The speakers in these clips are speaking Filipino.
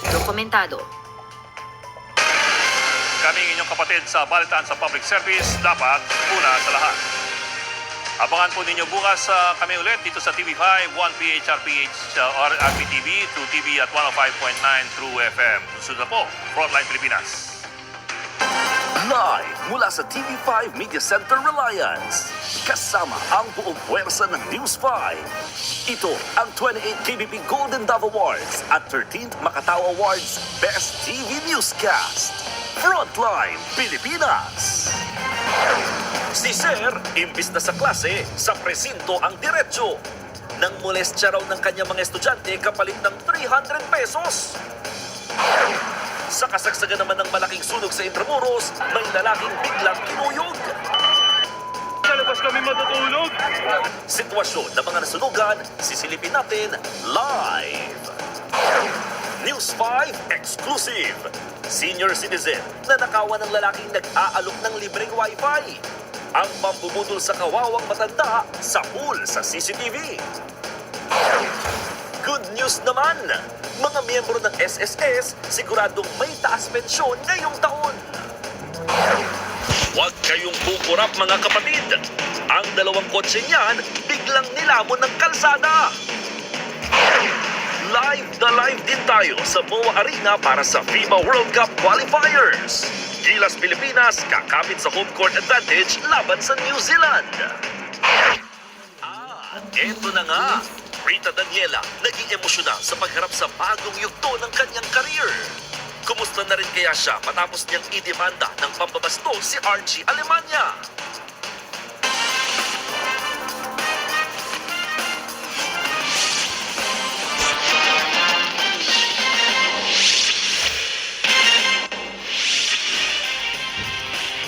Dokumentado. Kami inyong kapatid sa Balitaan sa Public Service, dapat una sa lahat. Abangan po ninyo bukas kami ulit dito sa TV5, 1 PHRPH or RPTV, 2 TV at 105.9 True FM. Susunod na po, Frontline Pilipinas. Live mula sa TV5 Media Center Reliance. Kasama ang buong puwersa ng News 5. Ito ang 28th KBP Golden Dove Awards at 13th Macatao Awards Best TV Newscast. Frontline Pilipinas. Si Sir, imbis na sa klase, sa presinto ang diretsyo. Nang molestya raw ng kanyang mga estudyante kapalit ng 300 pesos. Sa kasagsagan naman ng malaking sunog sa Intramuros, may lalaking biglang kinuyog. Sa labas kami matutulog. Sitwasyon ng mga nasunugan, sisilipin natin live. News 5 Exclusive. Senior citizen na nakawan ng lalaking nag-aalok ng libreng wifi. Ang pambubudol sa kawawang matanda sa pool sa CCTV. Good news naman! Mga miyembro ng SSS siguradong may taas pensyon ngayong taon. Huwag kayong kukurap mga kapatid. Ang dalawang kotse niyan biglang nilamon ng kalsada. Live na live din tayo sa MOA Arena para sa FIBA World Cup Qualifiers. Gilas Pilipinas kakapit sa home court advantage laban sa New Zealand. Eto na nga. Rita Daniela naging emosyonal sa pagharap sa bagong yugto ng kanyang career. Kumusta na rin kaya siya matapos niyang idemanda ng pambabasto si Archie Alemania?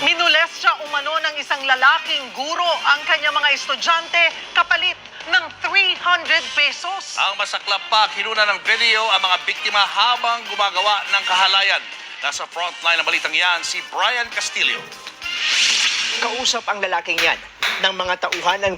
Minolestya umano ng isang lalaking guro ang kanyang mga estudyante kapalit ng 300 pesos. Ang masaklap pa, kinuna ng video ang mga biktima habang gumagawa ng kahalayan. Nasa frontline ng balitang yan, si Brian Castillo. Kausap ang lalaking yan ng mga tauhan ng